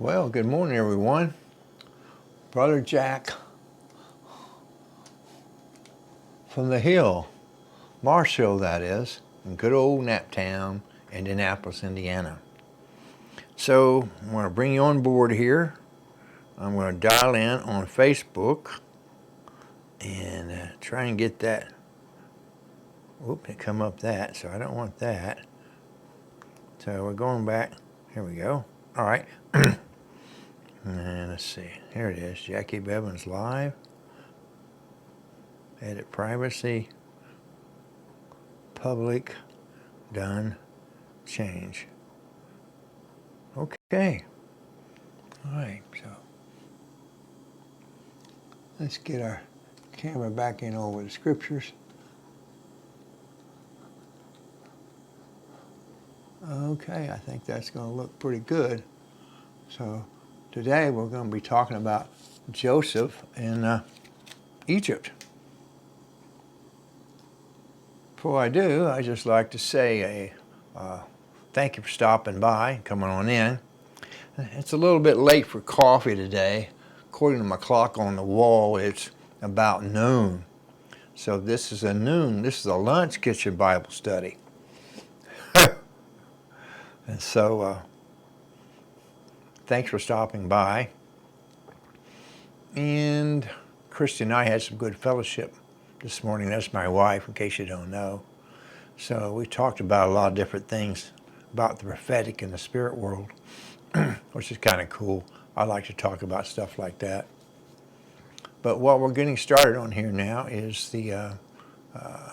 Well, good morning, everyone. Brother Jack from the Hill, Marsh Hill, that is, in good old Naptown, Indianapolis, Indiana. So I'm going to bring you on board here. I'm going to dial in on Facebook and try and get that. Whoop, it come up that, so I don't want that. So we're going back. Here we go. All right. And let's see. Here it is. Jackie Bevins live. Edit privacy. Public. Done. Change. Okay. All right. So let's get our camera back in over the scriptures. Okay, I think that's going to look pretty good. So today we're going to be talking about Joseph in Egypt. Before I do, I just like to say thank you for stopping by, coming on in. It's a little bit late for coffee today. According to my clock on the wall, it's about noon. So this is a lunch kitchen Bible study. And so thanks for stopping by. And Christy and I had some good fellowship this morning. That's my wife, in case you don't know. So we talked about a lot of different things about the prophetic and the spirit world, which is kind of cool. I like to talk about stuff like that. But what we're getting started on here now is the,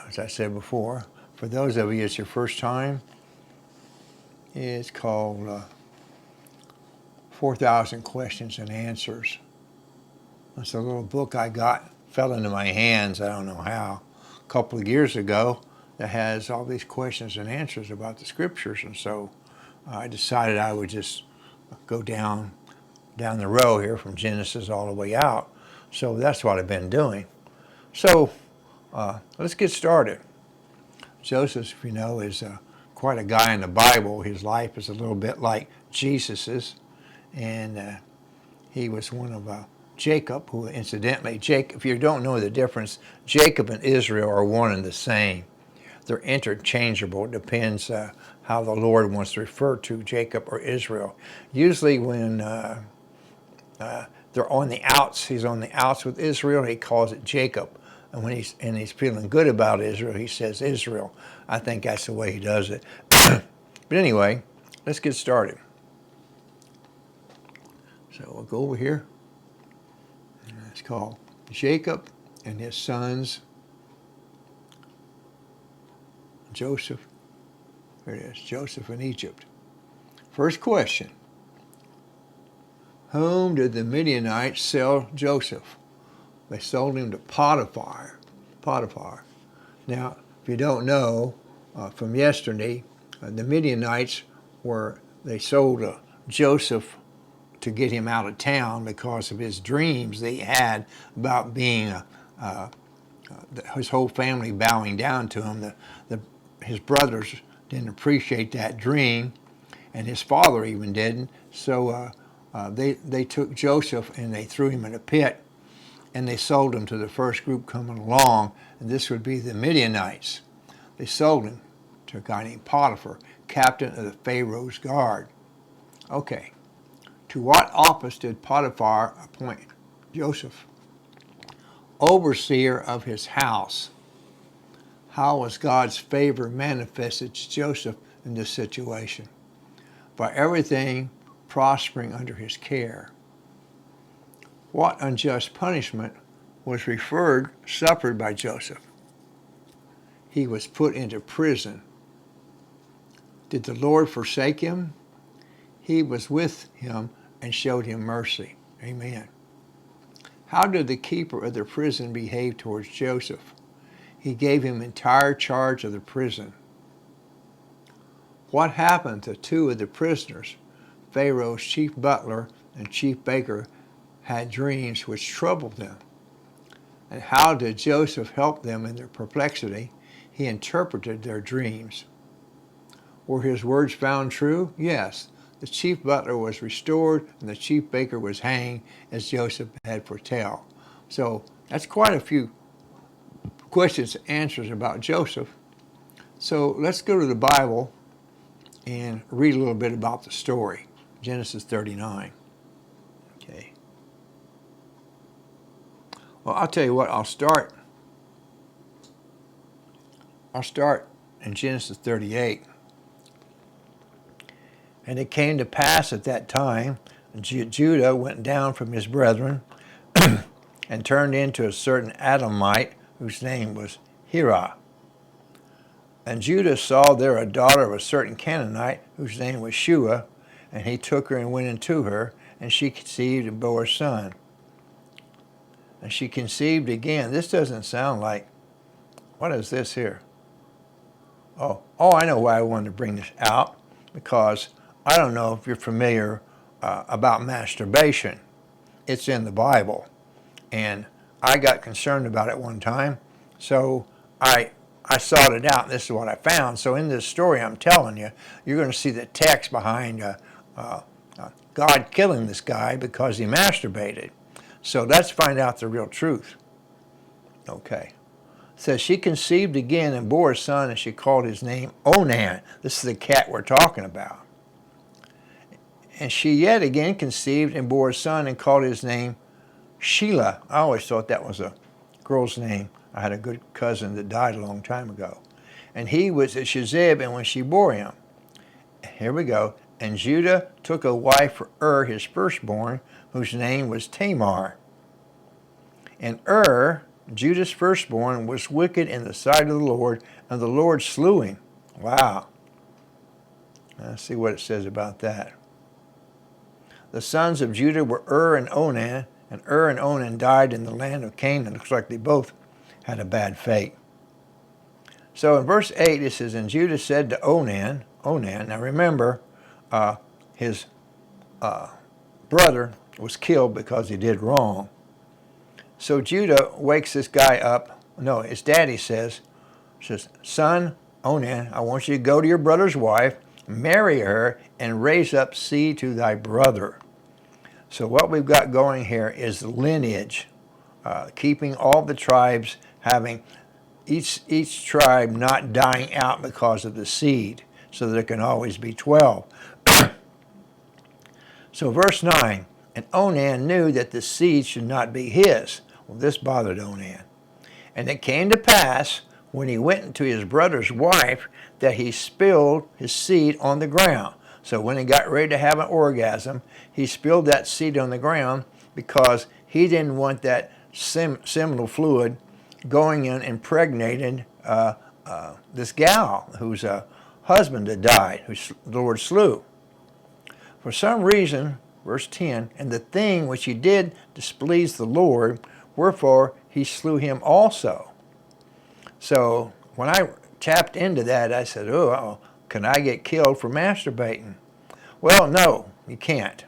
as I said before, for those of you it's your first time, it's called 4,000 Questions and Answers. It's a little book I got, fell into my hands, I don't know how, a couple of years ago, that has all these questions and answers about the scriptures. And so I decided I would just go down the row here from Genesis all the way out. So that's what I've been doing. So let's get started. Joseph, if you know, is quite a guy in the Bible. His life is a little bit like Jesus's. And he was one of Jacob, who incidentally, if you don't know the difference, Jacob and Israel are one and the same. They're interchangeable. It depends how the Lord wants to refer to Jacob or Israel. Usually when they're on the outs, he's on the outs with Israel, he calls it Jacob. And when he's feeling good about Israel, he says Israel. I think that's the way he does it. But anyway, let's get started. So we'll go over here. It's called Jacob and his sons, Joseph. Here it is, Joseph in Egypt. First question. Whom did the Midianites sell Joseph? They sold him to Potiphar. Now, if you don't know, from yesterday, the Midianites they sold Joseph to get him out of town because of his dreams they had about being his whole family bowing down to him. His brothers didn't appreciate that dream, and his father even didn't. So they took Joseph and they threw him in a pit, and they sold him to the first group coming along, and this would be the Midianites. They sold him to a guy named Potiphar, captain of the Pharaoh's guard. Okay. To what office did Potiphar appoint Joseph? Overseer of his house. How was God's favor manifested to Joseph in this situation? By everything prospering under his care. What unjust punishment was suffered by Joseph? He was put into prison. Did the Lord forsake him? He was with him and showed him mercy. Amen. How did the keeper of the prison behave towards Joseph? He gave him entire charge of the prison. What happened to two of the prisoners? Pharaoh's chief butler and chief baker had dreams which troubled them. And how did Joseph help them in their perplexity? He interpreted their dreams. Were his words found true? Yes. the chief butler was restored, and the chief baker was hanged, as Joseph had foretold. So that's quite a few questions and answers about Joseph. So let's go to the Bible and read a little bit about the story. Genesis 39. Okay. Well, I'll tell you what, I'll start in Genesis 38. And it came to pass at that time, Judah went down from his brethren and turned into a certain Adamite whose name was Hirah. And Judah saw there a daughter of a certain Canaanite whose name was Shua, and he took her and went into her, and she conceived and bore a son. And she conceived again. This doesn't sound like, what is this here? Oh, I know why I wanted to bring this out, because I don't know if you're familiar about masturbation. It's in the Bible. And I got concerned about it one time, so I sought it out, and this is what I found. So in this story I'm telling you, you're going to see the text behind God killing this guy because he masturbated. So let's find out the real truth. Okay. It says, she conceived again and bore a son, and she called his name Onan. This is the cat we're talking about. And she yet again conceived and bore a son and called his name Shelah. I always thought that was a girl's name. I had a good cousin that died a long time ago. And he was at Shezib, and when she bore him, here we go, and Judah took a wife for his firstborn, whose name was Tamar. And Judah's firstborn, was wicked in the sight of the Lord, and the Lord slew him. Wow. Let's see what it says about that. The sons of Judah were and Onan, and and Onan died in the land of Canaan. It looks like they both had a bad fate. So in verse 8 it says, and Judah said to Onan, now remember, his brother was killed because he did wrong. So Judah wakes this guy up. No, his daddy says, son, Onan, I want you to go to your brother's wife, marry her, and raise up seed to thy brother. So what we've got going here is the lineage, keeping all the tribes having each tribe not dying out because of the seed, so there can always be 12. So verse 9, and Onan knew that the seed should not be his. Well, this bothered Onan. And it came to pass, when he went into his brother's wife, that he spilled his seed on the ground. So when he got ready to have an orgasm, he spilled that seed on the ground because he didn't want that seminal fluid going in impregnating this gal whose husband had died, who the Lord slew. For some reason, verse 10, and the thing which he did displeased the Lord, wherefore he slew him also. So when I tapped into that, I said, can I get killed for masturbating? Well, no, you can't.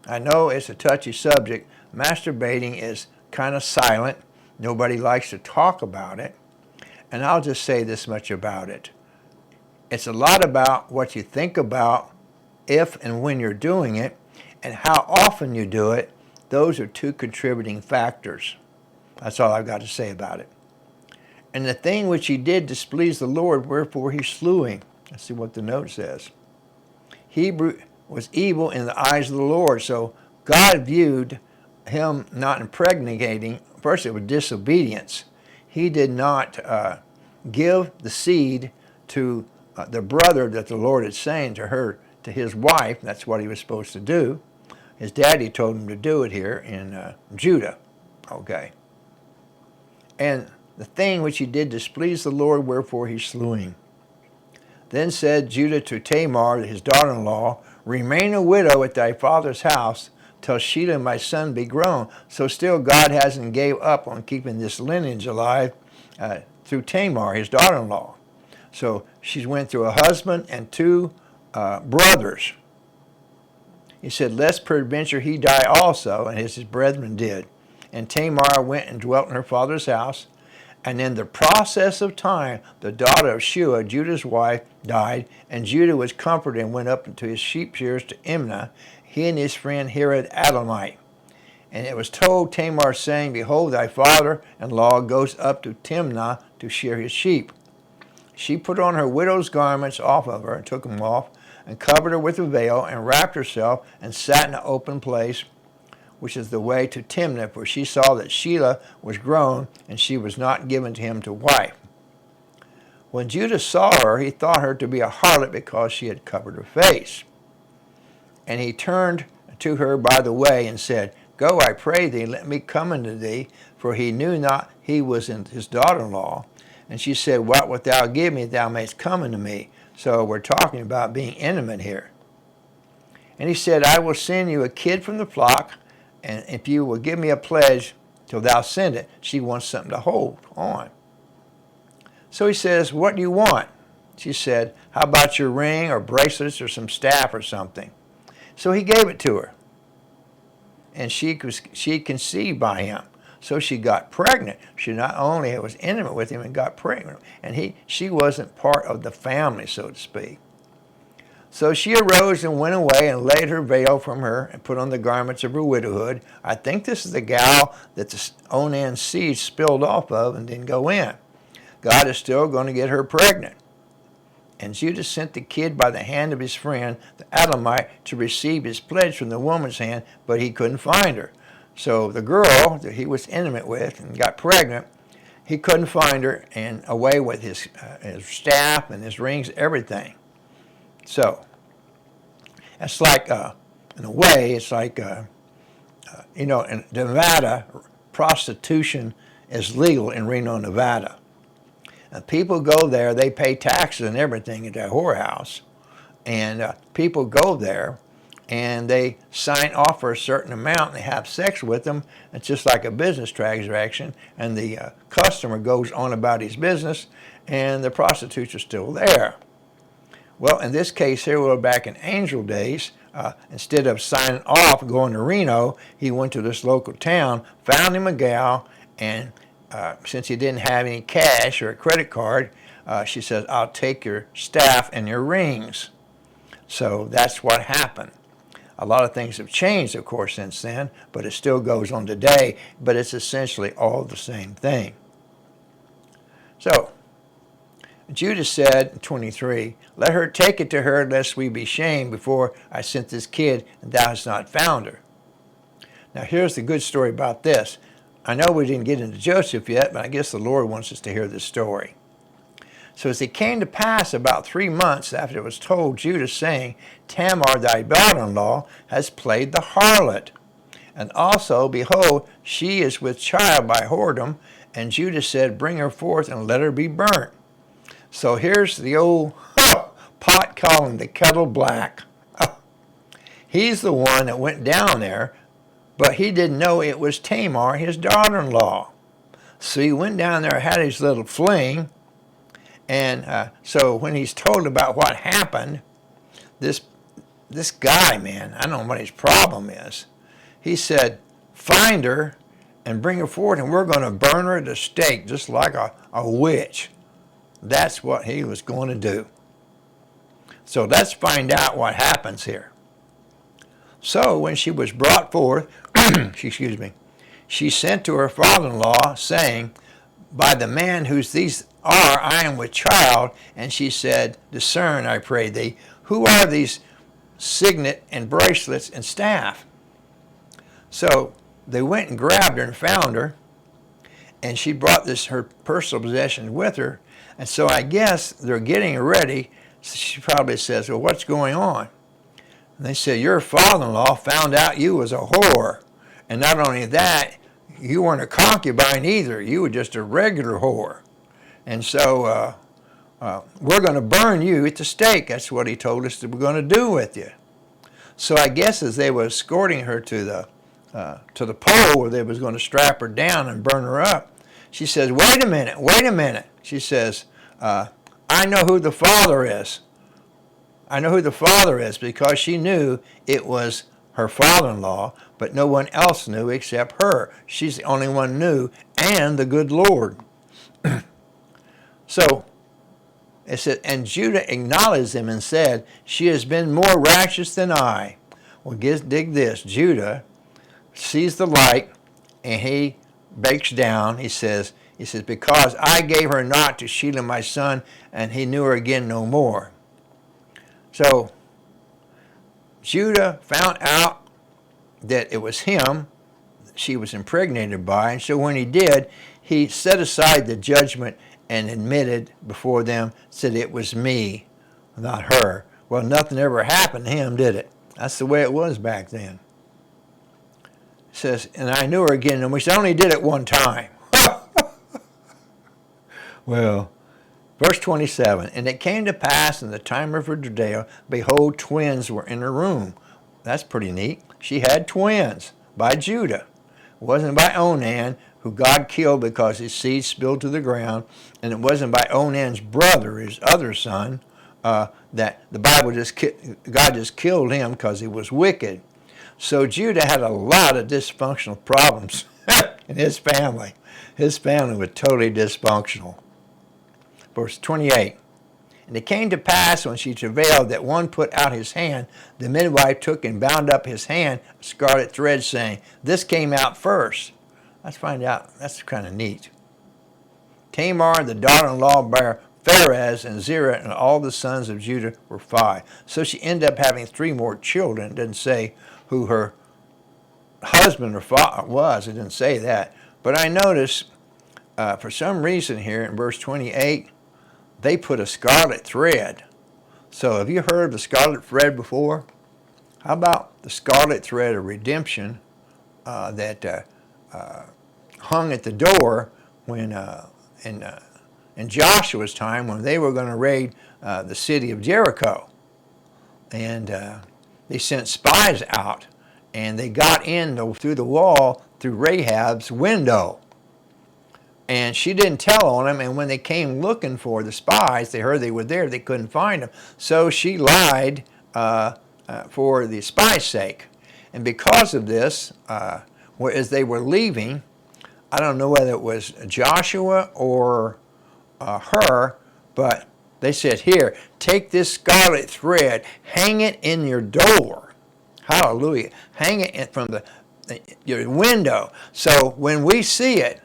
I know it's a touchy subject. Masturbating is kind of silent. Nobody likes to talk about it. And I'll just say this much about it. It's a lot about what you think about if and when you're doing it, and how often you do it. Those are two contributing factors. That's all I've got to say about it. And the thing which he did displeased the Lord, wherefore he slew him. Let's see what the note says. He was evil in the eyes of the Lord. So God viewed him not impregnating. First, it was disobedience. He did not give the seed to the brother that the Lord had saying to his wife. That's what he was supposed to do. His daddy told him to do it here in Judah. Okay. And the thing which he did displeased the Lord, wherefore he slew him. Then said Judah to Tamar, his daughter-in-law, remain a widow at thy father's house till Shelah my son be grown. So still God hasn't gave up on keeping this lineage alive through Tamar, his daughter-in-law. So she went through a husband and two brothers. He said, lest peradventure he die also, and his brethren did. And Tamar went and dwelt in her father's house. And in the process of time, the daughter of Shua, Judah's wife, died, and Judah was comforted and went up into his sheep shears to Imnah, he and his friend Herod Adonai. And it was told Tamar, saying, Behold, thy father-in-law goes up to Timnah to shear his sheep. She put on her widow's garments off of her, and took them off, and covered her with a veil, and wrapped herself, and sat in an open place, which is the way to Timnah, for she saw that Shelah was grown, and she was not given to him to wife. When Judah saw her, he thought her to be a harlot, because she had covered her face. And he turned to her by the way, and said, Go, I pray thee, let me come unto thee, for he knew not he was his daughter-in-law. And she said, What wilt thou give me, thou mayest come unto me? So we're talking about being intimate here. And he said, I will send you a kid from the flock, and if you will give me a pledge till thou send it. She wants something to hold on. So he says, What do you want? She said, How about your ring or bracelets or some staff or something? So he gave it to her. And she conceived by him. So she got pregnant. She not only was intimate with him and got pregnant, and she wasn't part of the family, so to speak. So she arose and went away and laid her veil from her and put on the garments of her widowhood. I think this is the gal that the Onan seed spilled off of and didn't go in. God is still going to get her pregnant. And Judah sent the kid by the hand of his friend, the Adonai, to receive his pledge from the woman's hand, but he couldn't find her. So the girl that he was intimate with and got pregnant, he couldn't find her, and away with his staff and his rings, everything. So it's like, in a way, it's like, in Nevada, prostitution is legal in Reno, Nevada. And people go there, they pay taxes and everything at that whorehouse. And people go there and they sign off for a certain amount and they have sex with them. It's just like a business transaction. And the customer goes on about his business and the prostitutes are still there. Well, in this case here, we're back in angel days. Instead of signing off, going to Reno, he went to this local town, found him a gal, and since he didn't have any cash or a credit card, she says, I'll take your staff and your rings. So that's what happened. A lot of things have changed, of course, since then, but it still goes on today, but it's essentially all the same thing. So Judah said in 23, Let her take it to her, lest we be shamed before I sent this kid, and thou hast not found her. Now here's the good story about this. I know we didn't get into Joseph yet, but I guess the Lord wants us to hear this story. So as it came to pass about 3 months after it was told Judah, saying, Tamar thy daughter-in-law has played the harlot. And also, behold, she is with child by whoredom. And Judah said, Bring her forth and let her be burnt. So here's the old pot calling the kettle black. He's the one that went down there, but he didn't know it was Tamar, his daughter-in-law. So he went down there, had his little fling, and so when he's told about what happened, this guy, man, I don't know what his problem is. He said, Find her and bring her forth, and we're going to burn her at the stake, just like a witch. That's what he was going to do. So let's find out what happens here. So when she was brought forth, she sent to her father-in-law, saying, By the man whose these are, I am with child. And she said, Discern, I pray thee, who are these signet and bracelets and staff? So they went and grabbed her and found her, and she brought her personal possessions with her. And so I guess they're getting ready. She probably says, Well, what's going on? And they said, Your father-in-law found out you was a whore. And not only that, you weren't a concubine either. You were just a regular whore. And so we're going to burn you at the stake. That's what he told us that we're going to do with you. So I guess as they were escorting her to the pole where they was going to strap her down and burn her up, she says, wait a minute. She says, I know who the father is. I know who the father is, because she knew it was her father-in-law, but no one else knew except her. She's the only one knew, and the good Lord. So it said, and Judah acknowledged him and said, she has been more righteous than I. Well, dig this. Judah sees the light, and he breaks down. He says, because I gave her not to Shelah my son, and he knew her again no more. So Judah found out that it was him she was impregnated by, and so when he did, he set aside the judgment and admitted before them, said it was me, not her. Well, nothing ever happened to him, did it? That's the way it was back then. It says, and I knew her again, and we only did it one time. Well, verse 27, and it came to pass in the time of her travail, behold, twins were in her room. That's pretty neat. She had twins by Judah. It wasn't by Onan, who God killed because his seed spilled to the ground, and it wasn't by Onan's brother, his other son, that the Bible God just killed him because he was wicked. So Judah had a lot of dysfunctional problems in his family. His family was totally dysfunctional. Verse 28, and it came to pass when she travailed that one put out his hand, the midwife took and bound up his hand, a scarlet thread, saying, this came out first. Let's find out. That's kind of neat. Tamar, the daughter-in-law, bare Pharez and Zerah, and all the sons of Judah were 5. So she ended up having 3 more children. It didn't say who her husband or father was. It didn't say that. But I notice, for some reason here in verse 28, they put a scarlet thread. So have you heard of the scarlet thread before? How about the scarlet thread of redemption that hung at the door when in Joshua's time when they were going to raid the city of Jericho. And they sent spies out, and they got in through the wall through Rahab's window. And she didn't tell on them, and when they came looking for the spies, they heard they were there, they couldn't find them. So she lied for the spies' sake. And because of this, as they were leaving, I don't know whether it was Joshua or her, but they said, here, take this scarlet thread, hang it in your door. Hallelujah. Hang it from your window. So when we see it,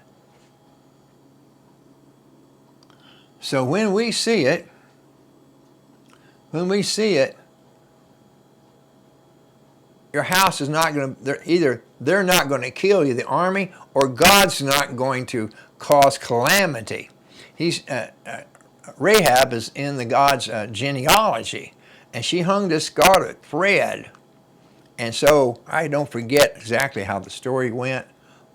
your house is not going to, they're not going to kill you, the army, or God's not going to cause calamity. Rahab is in the God's genealogy, and she hung this scarlet thread. And so I don't forget exactly how the story went,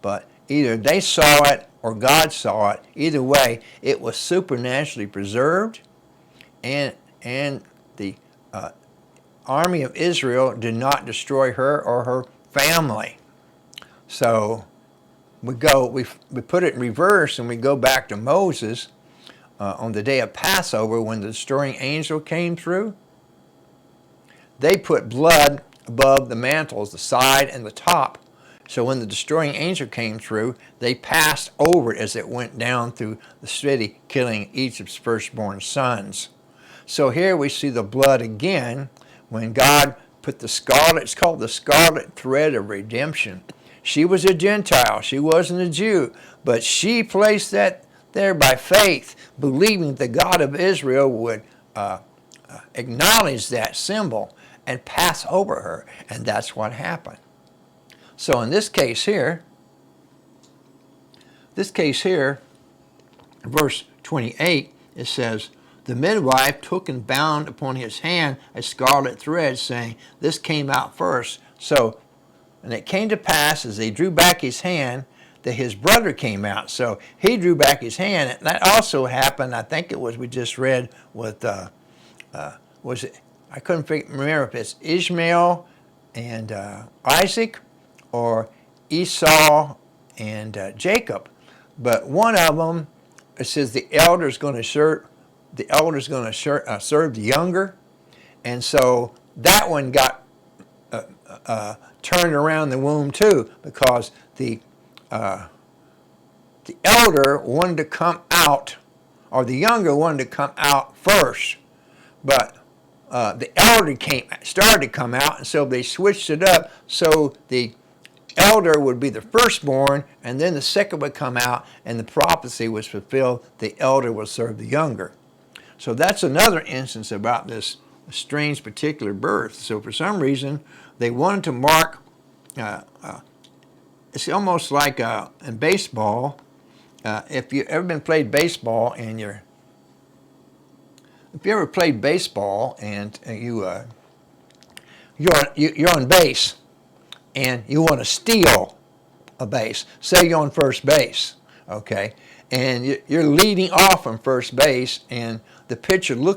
but either they saw it or God saw it. Either way, it was supernaturally preserved, and the army of Israel did not destroy her or her family. So we put it in reverse, and we go back to Moses on the day of Passover when the destroying angel came through. They put blood above the mantles, the side and the top. So when the destroying angel came through, they passed over it as it went down through the city, killing Egypt's firstborn sons. So here we see the blood again when God put the scarlet, it's called the scarlet thread of redemption. She was a Gentile, she wasn't a Jew, but she placed that there by faith, believing the God of Israel would acknowledge that symbol and pass over her, and that's what happened. So in this case here, verse 28, it says, the midwife took and bound upon his hand a scarlet thread, saying, this came out first. So, and it came to pass as they drew back his hand that his brother came out. So he drew back his hand. And that also happened, I think it was, we just read with, was it, I couldn't remember if it's Ishmael and Isaac or Esau and Jacob. But one of them, it says the elder's going to serve the younger. And so that one got turned around the womb too, because the the elder wanted to come out, or the younger wanted to come out first, but the elder started to come out, and so they switched it up so the elder would be the firstborn, and then the second would come out, and the prophecy was fulfilled. The elder will serve the younger. So that's another instance about this strange particular birth. So for some reason, they wanted to mark, it's almost like in baseball, if you ever played baseball and you're you're on base and you want to steal a base. Say you're on first base, okay, and you're leading off from first base, and the pitcher looks